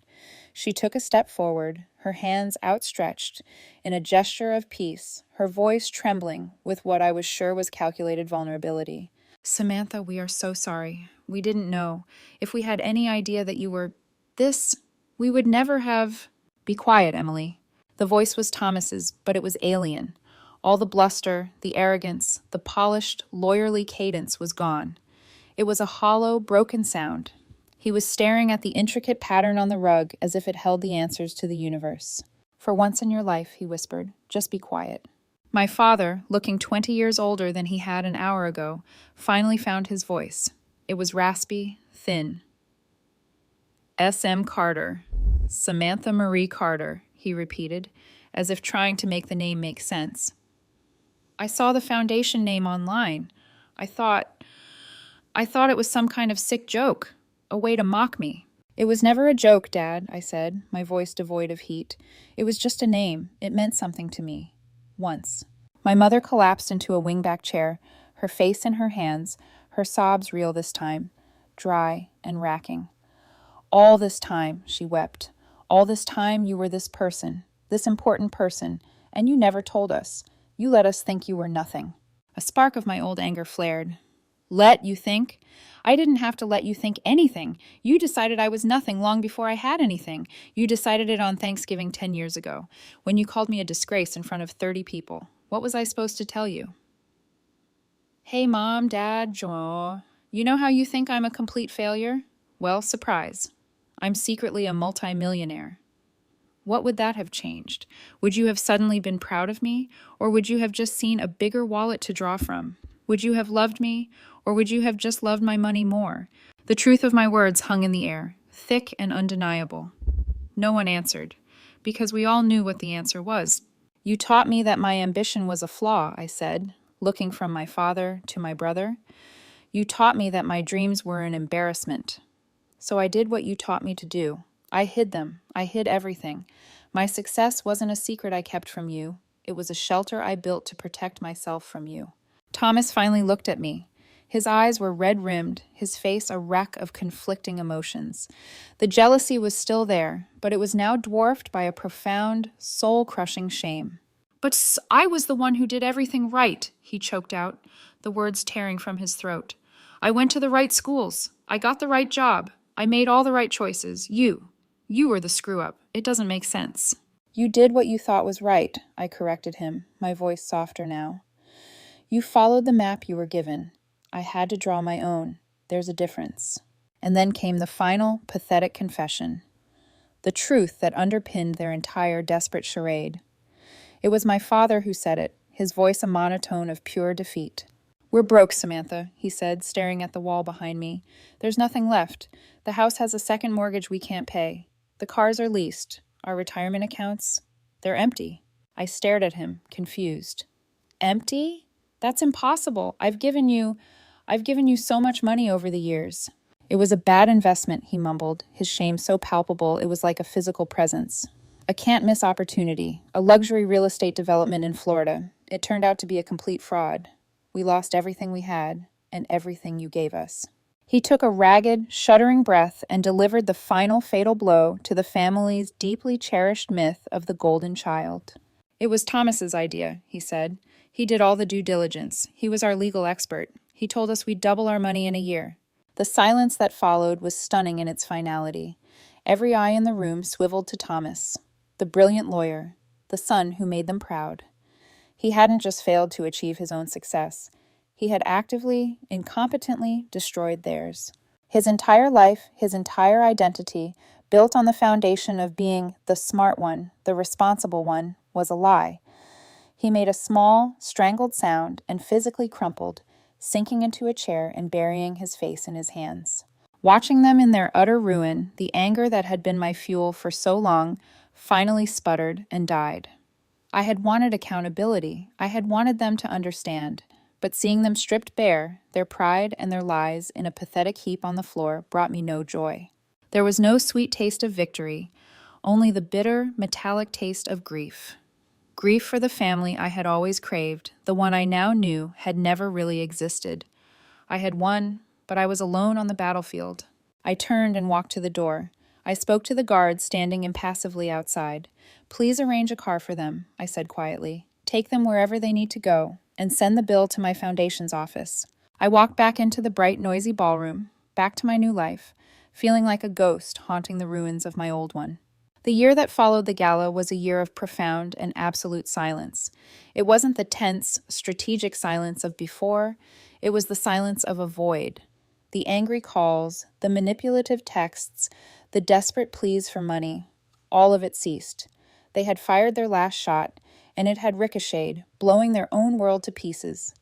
She took a step forward, her hands outstretched, in a gesture of peace, her voice trembling with what I was sure was calculated vulnerability. Samantha, we are so sorry. We didn't know. If we had any idea that you were this, we would never have... Be quiet, Emily. The voice was Thomas's, but it was alien. All the bluster, the arrogance, the polished, lawyerly cadence was gone. It was a hollow, broken sound. He was staring at the intricate pattern on the rug as if it held the answers to the universe. For once in your life, he whispered, just be quiet. My father, looking 20 years older than he had an hour ago, finally found his voice. It was raspy, thin. S.M. Carter. Samantha Marie Carter, he repeated, as if trying to make the name make sense. I saw the foundation name online. I thought it was some kind of sick joke, a way to mock me. It was never a joke, Dad, I said, my voice devoid of heat. It was just a name. It meant something to me. Once. My mother collapsed into a wingback chair, her face in her hands, her sobs real this time, dry and racking. All this time, she wept. All this time you were this person, this important person, and you never told us. You let us think you were nothing. A spark of my old anger flared. Let you think? I didn't have to let you think anything. You decided I was nothing long before I had anything. You decided it on Thanksgiving 10 years ago, when you called me a disgrace in front of 30 people. What was I supposed to tell you? Hey, Mom, Dad, Joe. You know how you think I'm a complete failure? Well, surprise. I'm secretly a multimillionaire. What would that have changed? Would you have suddenly been proud of me, or would you have just seen a bigger wallet to draw from? Would you have loved me, or would you have just loved my money more? The truth of my words hung in the air, thick and undeniable. No one answered, because we all knew what the answer was. You taught me that my ambition was a flaw, I said, looking from my father to my brother. You taught me that my dreams were an embarrassment. So I did what you taught me to do. I hid them. I hid everything. My success wasn't a secret I kept from you. It was a shelter I built to protect myself from you. Thomas finally looked at me. His eyes were red-rimmed, his face a wreck of conflicting emotions. The jealousy was still there, but it was now dwarfed by a profound, soul-crushing shame. But I was the one who did everything right, he choked out, the words tearing from his throat. I went to the right schools. I got the right job. I made all the right choices. You were the screw-up. It doesn't make sense. You did what you thought was right, I corrected him, my voice softer now. You followed the map you were given. I had to draw my own. There's a difference. And then came the final, pathetic confession. The truth that underpinned their entire desperate charade. It was my father who said it, his voice a monotone of pure defeat. We're broke, Samantha, he said, staring at the wall behind me. There's nothing left. The house has a second mortgage we can't pay. The cars are leased. Our retirement accounts, they're empty. I stared at him, confused. Empty? That's impossible. I've given you so much money over the years. It was a bad investment, he mumbled, his shame so palpable it was like a physical presence. A can't-miss opportunity, a luxury real estate development in Florida. It turned out to be a complete fraud. We lost everything we had, and everything you gave us. He took a ragged, shuddering breath and delivered the final fatal blow to the family's deeply cherished myth of the golden child. It was Thomas's idea, he said. He did all the due diligence. He was our legal expert. He told us we'd double our money in a year. The silence that followed was stunning in its finality. Every eye in the room swiveled to Thomas, the brilliant lawyer, the son who made them proud. He hadn't just failed to achieve his own success. He had actively, incompetently destroyed theirs. His entire life, his entire identity, built on the foundation of being the smart one, the responsible one, was a lie. He made a small, strangled sound and physically crumpled, sinking into a chair and burying his face in his hands. Watching them in their utter ruin, the anger that had been my fuel for so long finally sputtered and died. I had wanted accountability. I had wanted them to understand. But seeing them stripped bare, their pride and their lies in a pathetic heap on the floor brought me no joy. There was no sweet taste of victory, only the bitter, metallic taste of grief. Grief for the family I had always craved, the one I now knew had never really existed. I had won, but I was alone on the battlefield. I turned and walked to the door. I spoke to the guard standing impassively outside. Please arrange a car for them, I said quietly. Take them wherever they need to go, and send the bill to my foundation's office. I walked back into the bright, noisy ballroom, back to my new life, feeling like a ghost haunting the ruins of my old one. The year that followed the gala was a year of profound and absolute silence. It wasn't the tense, strategic silence of before, it was the silence of a void. The angry calls, the manipulative texts, the desperate pleas for money, all of it ceased. They had fired their last shot, and it had ricocheted, blowing their own world to pieces.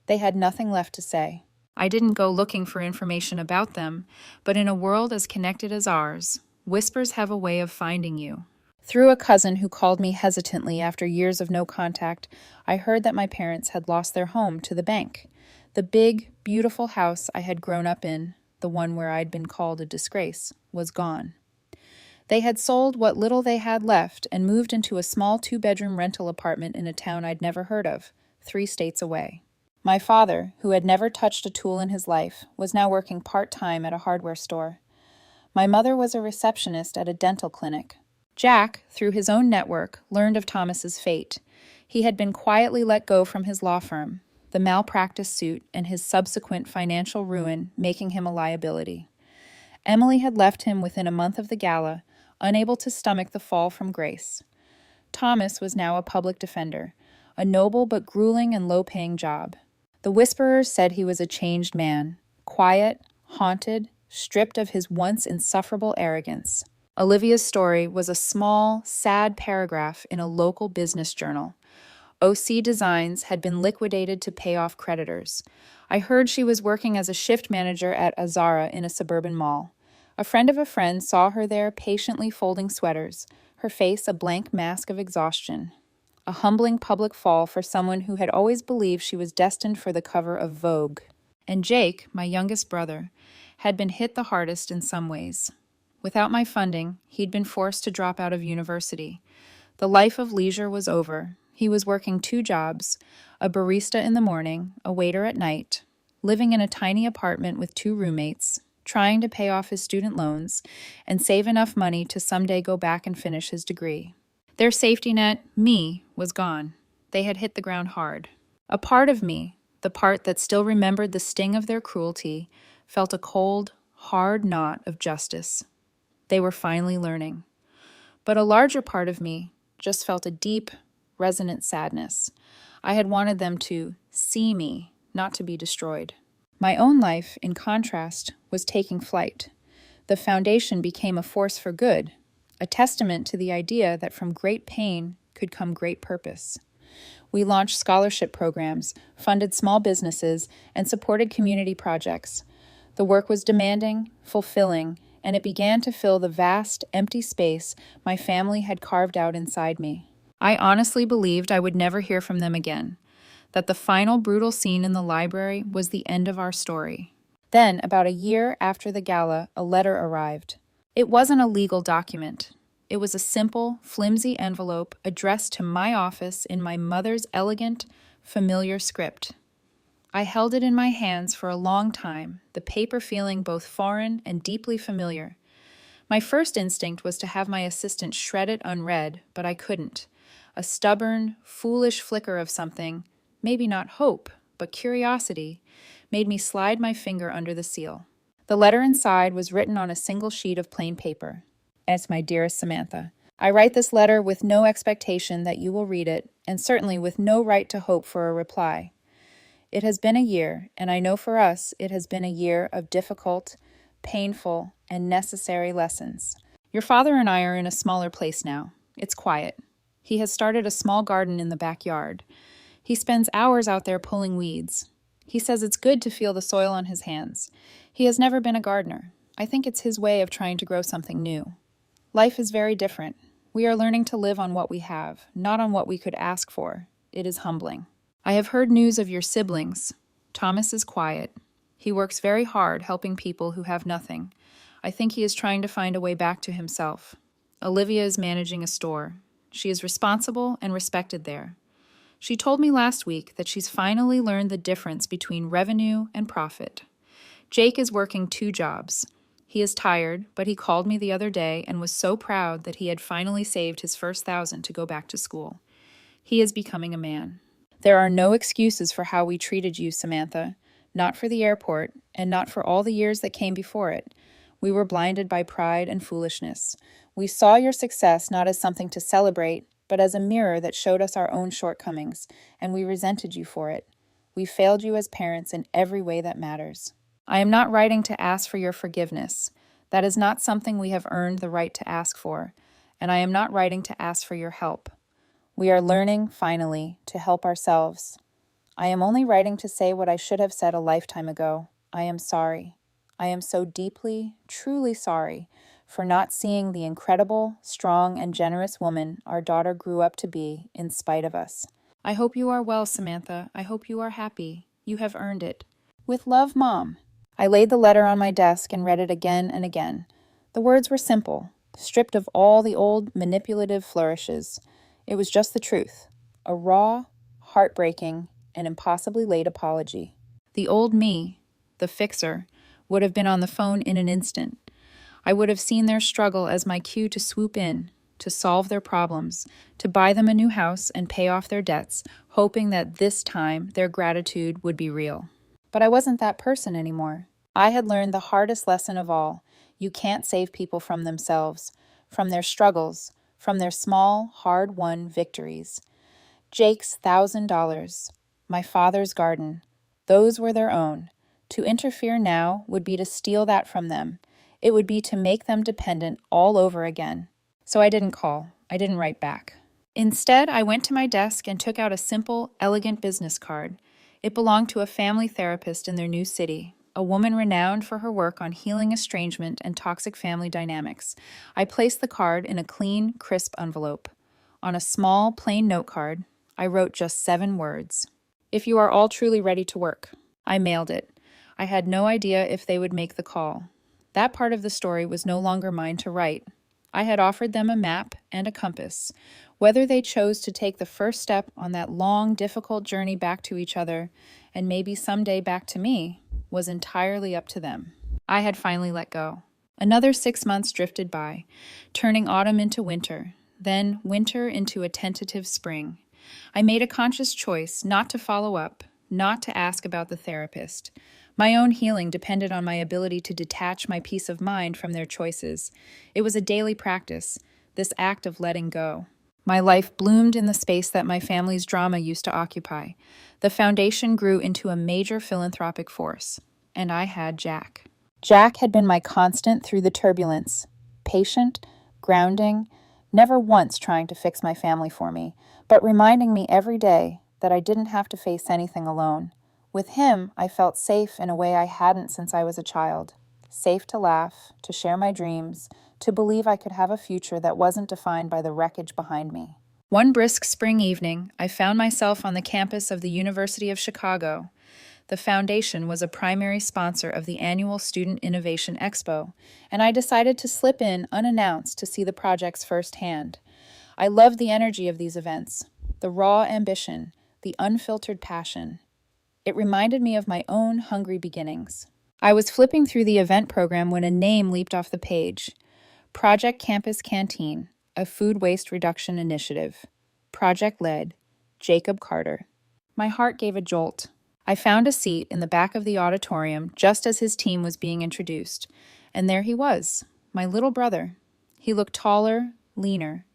They had nothing left to say. I didn't go looking for information about them, but in a world as connected as ours, whispers have a way of finding you. Through a cousin who called me hesitantly after years of no contact, I heard that my parents had lost their home to the bank. The big, beautiful house I had grown up in, the one where I'd been called a disgrace, was gone. They had sold what little they had left and moved into a small 2-bedroom rental apartment in a town I'd never heard of, 3 states away. My father, who had never touched a tool in his life, was now working part-time at a hardware store. My mother was a receptionist at a dental clinic. Jack, through his own network, learned of Thomas's fate. He had been quietly let go from his law firm, the malpractice suit and his subsequent financial ruin making him a liability. Emily had left him within a month of the gala, unable to stomach the fall from grace. Thomas was now a public defender, a noble but grueling and low-paying job. The whisperers said he was a changed man, quiet, haunted, stripped of his once insufferable arrogance. Olivia's story was a small, sad paragraph in a local business journal. OC Designs had been liquidated to pay off creditors. I heard she was working as a shift manager at a Zara in a suburban mall. A friend of a friend saw her there patiently folding sweaters, her face a blank mask of exhaustion. A humbling public fall for someone who had always believed she was destined for the cover of Vogue. And Jake, my youngest brother, had been hit the hardest in some ways. Without my funding, he'd been forced to drop out of university. The life of leisure was over. He was working 2 jobs, a barista in the morning, a waiter at night, living in a tiny apartment with 2 roommates, trying to pay off his student loans, and save enough money to someday go back and finish his degree. Their safety net, me, was gone. They had hit the ground hard. A part of me, the part that still remembered the sting of their cruelty, felt a cold, hard knot of justice. They were finally learning. But a larger part of me just felt a deep, resonant sadness. I had wanted them to see me, not to be destroyed. My own life, in contrast, was taking flight. The foundation became a force for good, a testament to the idea that from great pain could come great purpose. We launched scholarship programs, funded small businesses, and supported community projects. The work was demanding, fulfilling, and it began to fill the vast, empty space my family had carved out inside me. I honestly believed I would never hear from them again, that the final brutal scene in the library was the end of our story. Then, about a year after the gala, a letter arrived. It wasn't a legal document. It was a simple, flimsy envelope addressed to my office in my mother's elegant, familiar script. I held it in my hands for a long time, the paper feeling both foreign and deeply familiar. My first instinct was to have my assistant shred it unread, but I couldn't. A stubborn, foolish flicker of something, maybe not hope, but curiosity, made me slide my finger under the seal. The letter inside was written on a single sheet of plain paper. As my dearest Samantha, I write this letter with no expectation that you will read it, and certainly with no right to hope for a reply. It has been a year, and I know for us it has been a year of difficult, painful, and necessary lessons. Your father and I are in a smaller place now. It's quiet. He has started a small garden in the backyard. He spends hours out there pulling weeds. He says it's good to feel the soil on his hands. He has never been a gardener. I think it's his way of trying to grow something new. Life is very different. We are learning to live on what we have, not on what we could ask for. It is humbling. I have heard news of your siblings. Thomas is quiet. He works very hard helping people who have nothing. I think he is trying to find a way back to himself. Olivia is managing a store. She is responsible and respected there. She told me last week that she's finally learned the difference between revenue and profit. Jake is working 2 jobs. He is tired, but he called me the other day and was so proud that he had finally saved his first 1,000 to go back to school. He is becoming a man. There are no excuses for how we treated you, Samantha. Not for the airport, and not for all the years that came before it. We were blinded by pride and foolishness. We saw your success not as something to celebrate, but as a mirror that showed us our own shortcomings, and we resented you for it. We failed you as parents in every way that matters. I am not writing to ask for your forgiveness. That is not something we have earned the right to ask for, and I am not writing to ask for your help. We are learning, finally, to help ourselves. I am only writing to say what I should have said a lifetime ago. I am sorry. I am so deeply, truly sorry for not seeing the incredible, strong, and generous woman our daughter grew up to be in spite of us. I hope you are well, Samantha. I hope you are happy. You have earned it. With love, Mom. I laid the letter on my desk and read it again and again. The words were simple, stripped of all the old manipulative flourishes. It was just the truth, a raw, heartbreaking, and impossibly late apology. The old me, the fixer, would have been on the phone in an instant. I would have seen their struggle as my cue to swoop in, to solve their problems, to buy them a new house and pay off their debts, hoping that this time their gratitude would be real. But I wasn't that person anymore. I had learned the hardest lesson of all. You can't save people from themselves, from their struggles, from their small, hard-won victories. Jake's $1,000, my father's garden, those were their own. To interfere now would be to steal that from them. It would be to make them dependent all over again. So I didn't call. I didn't write back. Instead, I went to my desk and took out a simple, elegant business card. It belonged to a family therapist in their new city, a woman renowned for her work on healing estrangement and toxic family dynamics. I placed the card in a clean, crisp envelope. On a small, plain note card, I wrote just 7 words. "If you are all truly ready to work." I mailed it. I had no idea if they would make the call. That part of the story was no longer mine to write. I had offered them a map and a compass. Whether they chose to take the first step on that long, difficult journey back to each other, and maybe someday back to me, was entirely up to them. I had finally let go. Another 6 months drifted by, turning autumn into winter, then winter into a tentative spring. I made a conscious choice not to follow up, not to ask about the therapist. My own healing depended on my ability to detach my peace of mind from their choices. It was a daily practice, this act of letting go. My life bloomed in the space that my family's drama used to occupy. The foundation grew into a major philanthropic force, and I had Jack. Jack had been my constant through the turbulence, patient, grounding, never once trying to fix my family for me, but reminding me every day that I didn't have to face anything alone. With him, I felt safe in a way I hadn't since I was a child. Safe to laugh, to share my dreams, to believe I could have a future that wasn't defined by the wreckage behind me. One brisk spring evening, I found myself on the campus of the University of Chicago. The foundation was a primary sponsor of the annual Student Innovation Expo, and I decided to slip in unannounced to see the projects firsthand. I loved the energy of these events, the raw ambition, the unfiltered passion. It reminded me of my own hungry beginnings. I was flipping through the event program when a name leaped off the page. Project Campus Canteen, a food waste reduction initiative. Project led, Jacob Carter. My heart gave a jolt. I found a seat in the back of the auditorium just as his team was being introduced, and there he was, my little brother. He looked taller, leaner.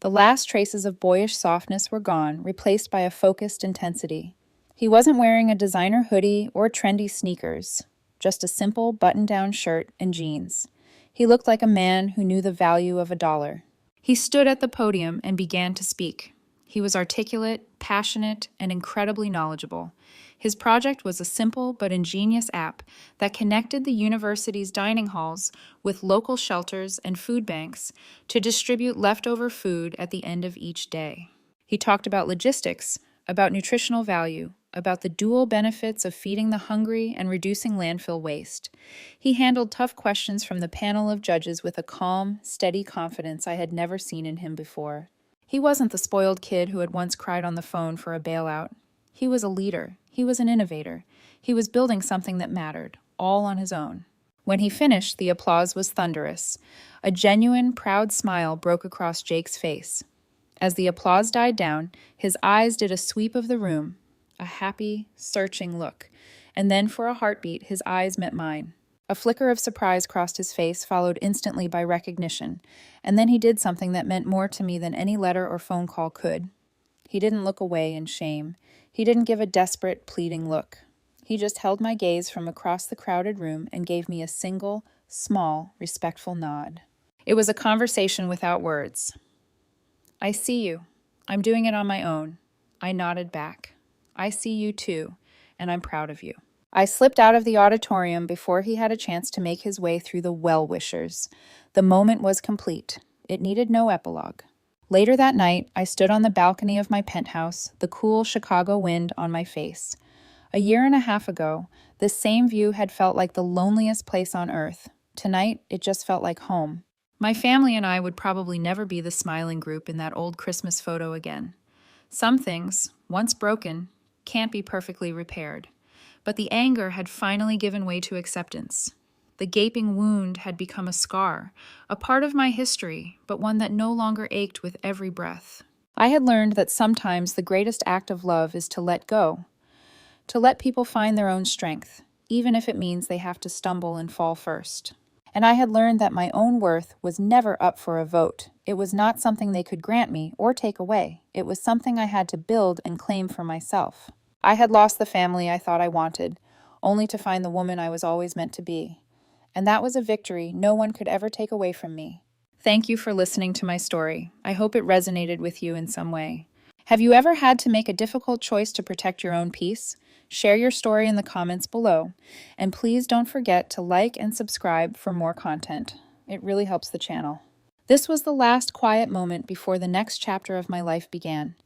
The last traces of boyish softness were gone, replaced by a focused intensity. He wasn't wearing a designer hoodie or trendy sneakers, just a simple button-down shirt and jeans. He looked like a man who knew the value of $1. He stood at the podium and began to speak. He was articulate, passionate, and incredibly knowledgeable. His project was a simple but ingenious app that connected the university's dining halls with local shelters and food banks to distribute leftover food at the end of each day. He talked about logistics, about nutritional value, about the dual benefits of feeding the hungry and reducing landfill waste. He handled tough questions from the panel of judges with a calm, steady confidence I had never seen in him before. He wasn't the spoiled kid who had once cried on the phone for a bailout. He was a leader. He was an innovator. He was building something that mattered, all on his own. When he finished, the applause was thunderous. A genuine, proud smile broke across Jake's face. As the applause died down, his eyes did a sweep of the room, a happy, searching look, and then for a heartbeat, his eyes met mine. A flicker of surprise crossed his face, followed instantly by recognition, and then he did something that meant more to me than any letter or phone call could. He didn't look away in shame. He didn't give a desperate, pleading look. He just held my gaze from across the crowded room and gave me a single, small, respectful nod. It was a conversation without words. "I see you. I'm doing it on my own." I nodded back. "I see you too, and I'm proud of you." I slipped out of the auditorium before he had a chance to make his way through the well-wishers. The moment was complete. It needed no epilogue. Later that night, I stood on the balcony of my penthouse, the cool Chicago wind on my face. A year and a half ago, this same view had felt like the loneliest place on earth. Tonight, it just felt like home. My family and I would probably never be the smiling group in that old Christmas photo again. Some things, once broken, can't be perfectly repaired. But the anger had finally given way to acceptance. The gaping wound had become a scar, a part of my history, but one that no longer ached with every breath. I had learned that sometimes the greatest act of love is to let go, to let people find their own strength, even if it means they have to stumble and fall first. And I had learned that my own worth was never up for a vote. It was not something they could grant me or take away. It was something I had to build and claim for myself. I had lost the family I thought I wanted, only to find the woman I was always meant to be. And that was a victory no one could ever take away from me. Thank you for listening to my story. I hope it resonated with you in some way. Have you ever had to make a difficult choice to protect your own peace? Share your story in the comments below. And please don't forget to like and subscribe for more content. It really helps the channel. This was the last quiet moment before the next chapter of my life began.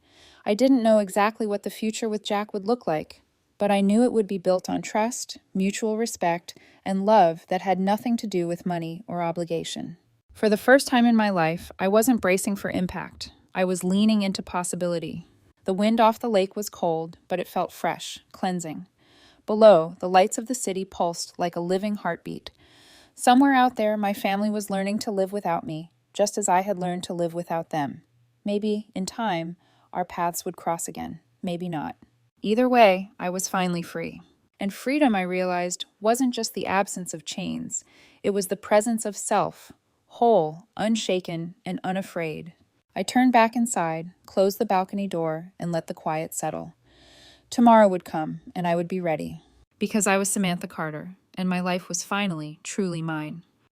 I didn't know exactly what the future with Jack would look like, but I knew it would be built on trust, mutual respect, and love that had nothing to do with money or obligation. For the first time in my life, I wasn't bracing for impact. I was leaning into possibility. The wind off the lake was cold, but it felt fresh, cleansing. Below, the lights of the city pulsed like a living heartbeat. Somewhere out there, my family was learning to live without me, just as I had learned to live without them. Maybe, in time, our paths would cross again. Maybe not. Either way, I was finally free. And freedom, I realized, wasn't just the absence of chains. It was the presence of self, whole, unshaken, and unafraid. I turned back inside, closed the balcony door, and let the quiet settle. Tomorrow would come, and I would be ready. Because I was Samantha Carter, and my life was finally, truly mine.